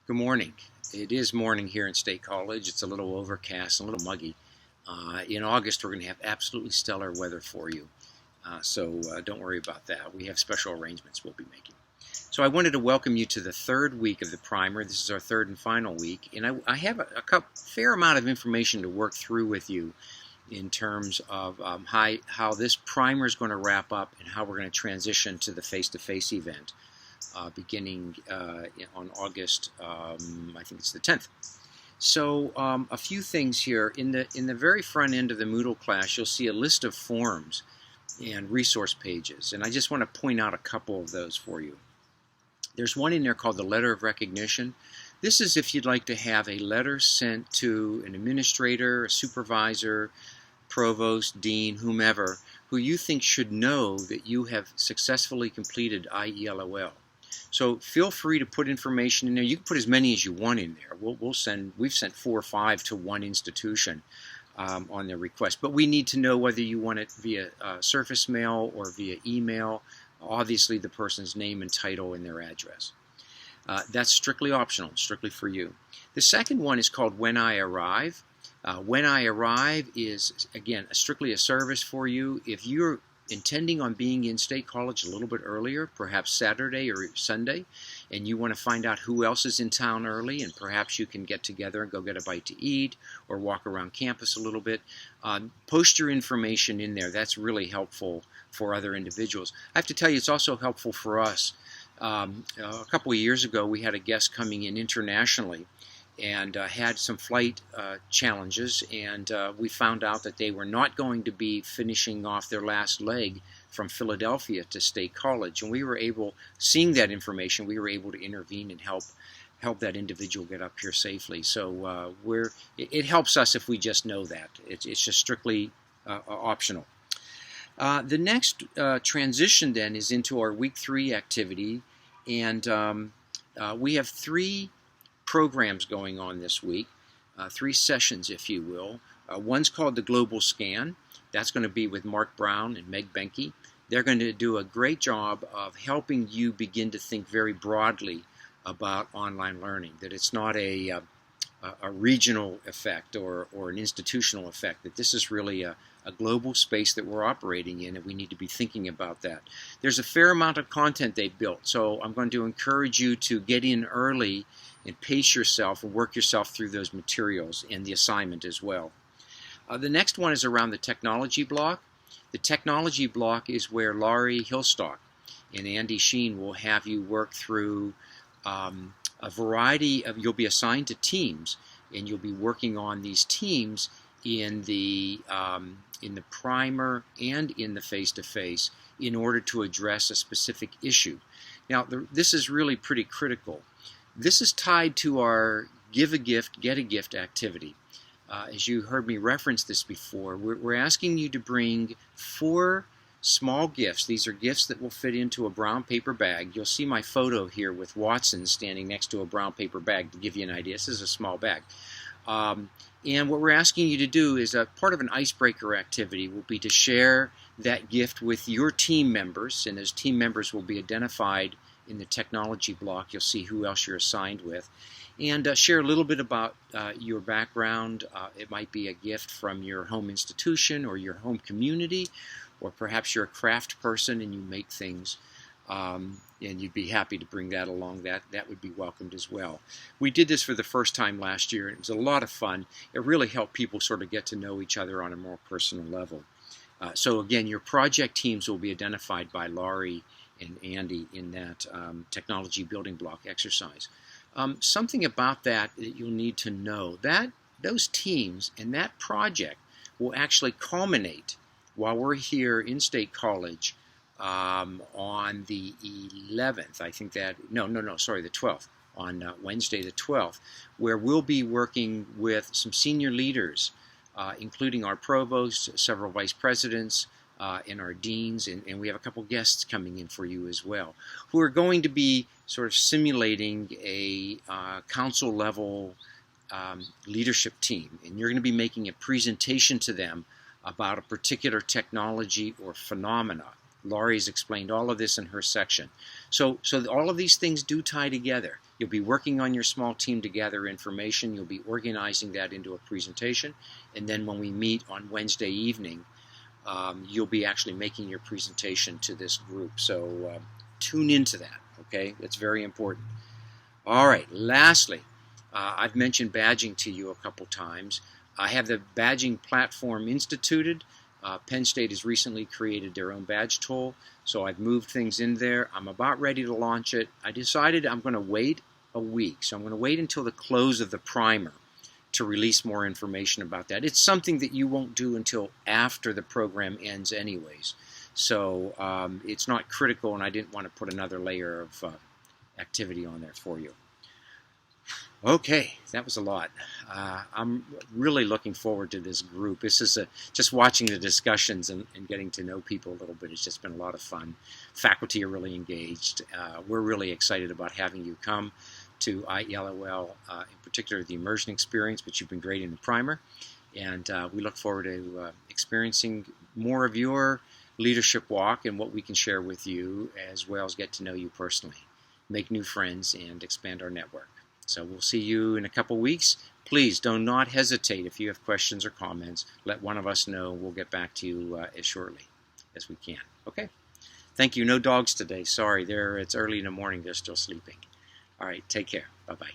Good morning. It is morning here in State College. It's a little overcast, a little muggy. In August, we're going to have absolutely stellar weather for you. So don't worry about that. We have special arrangements we'll be making. So I wanted to welcome you to the third week of the primer. This is our third and final week. And I have a fair amount of information to work through with you in terms of how this primer is going to wrap up and how we're going to transition to the face-to-face event. Beginning on August, I think it's the 10th. So a few things here. In the very front end of the Moodle class, you'll see a list of forms and resource pages, and I just want to point out a couple of those for you. There's one in there called the Letter of Recognition. This is if you'd like to have a letter sent to an administrator, a supervisor, provost, dean, whomever, who you think should know that you have successfully completed IELOL. So feel free to put information in there. You can put as many as you want in there. We've sent 4 or 5 to one institution on their request. But we need to know whether you want it via surface mail or via email. Obviously, the person's name and title and their address. That's strictly optional, strictly for you. The second one is called When I Arrive. When I Arrive is, again, strictly a service for you. If you're intending on being in State College a little bit earlier, perhaps Saturday or Sunday, and you want to find out who else is in town early, and perhaps you can get together and go get a bite to eat or walk around campus a little bit, post your information in there. That's really helpful for other individuals. I have to tell you, it's also helpful for us. A couple of years ago, we had a guest coming in internationally and had some flight challenges, and we found out that they were not going to be finishing off their last leg from Philadelphia to State College. And we were able, seeing that information, we were able to intervene and help that individual get up here safely. So it helps us if we just know that. It's just strictly optional. The next transition then is into our Week 3 activity, and we have 3 programs going on this week, 3 sessions, if you will. One's called the Global Scan. That's going to be with Mark Brown and Meg Benke. They're going to do a great job of helping you begin to think very broadly about online learning, that it's not a regional effect or an institutional effect, that this is really a global space that we're operating in, and we need to be thinking about that. There's a fair amount of content they've built, so I'm going to encourage you to get in early and pace yourself and work yourself through those materials and the assignment as well. The next one is around the technology block. The technology block is where Laurie Hillstock and Andy Sheen will have you work through a variety of, you'll be assigned to teams, and you'll be working on these teams in the primer and in the face-to-face in order to address a specific issue. Now, this is really pretty critical. This is tied to our Give a Gift, Get a Gift activity. As you heard me reference this before, we're asking you to bring 4 small gifts. These are gifts that will fit into a brown paper bag. You'll see my photo here with Watson standing next to a brown paper bag to give you an idea. This is a small bag. And what we're asking you to do is a part of an icebreaker activity will be to share that gift with your team members, and those team members will be identified in the technology block. You'll see who else you're assigned with, and share a little bit about your background. It might be a gift from your home institution or your home community, or perhaps you're a craft person and you make things, and you'd be happy to bring that along. That would be welcomed as well. We did this for the first time last year, and it was a lot of fun. It really helped people sort of get to know each other on a more personal level. So again, your project teams will be identified by Laurie and Andy in that technology building block exercise. Something about that you'll need to know, that those teams and that project will actually culminate while we're here in State College on the 11th. I think that, the 12th, on Wednesday the 12th, where we'll be working with some senior leaders, including our provost, several vice presidents, and our deans, and we have a couple guests coming in for you as well, who are going to be sort of simulating a council level leadership team, and you're going to be making a presentation to them about a particular technology or phenomena. Laurie's explained all of this in her section. So all of these things do tie together. You'll be working on your small team to gather information. You'll be organizing that into a presentation. And then when we meet on Wednesday evening, you'll be actually making your presentation to this group. So tune into that, okay? It's very important. All right, lastly, I've mentioned badging to you a couple times. I have the badging platform instituted. Penn State has recently created their own badge tool, so I've moved things in there. I'm about ready to launch it. I decided I'm going to wait a week, so I'm going to wait until the close of the primer to release more information about that. It's something that you won't do until after the program ends anyways, so it's not critical, and I didn't want to put another layer of activity on there for you. Okay, that was a lot. I'm really looking forward to this group. This is just watching the discussions and getting to know people a little bit. It's just been a lot of fun. Faculty are really engaged. We're really excited about having you come to IELOL, in particular the immersion experience, but you've been great in the primer. And we look forward to experiencing more of your leadership walk and what we can share with you, as well as get to know you personally, make new friends, and expand our network. So we'll see you in a couple weeks. Please do not hesitate if you have questions or comments. Let one of us know. We'll get back to you as shortly as we can. Okay? Thank you. No dogs today. Sorry. It's early in the morning. They're still sleeping. All right. Take care. Bye-bye.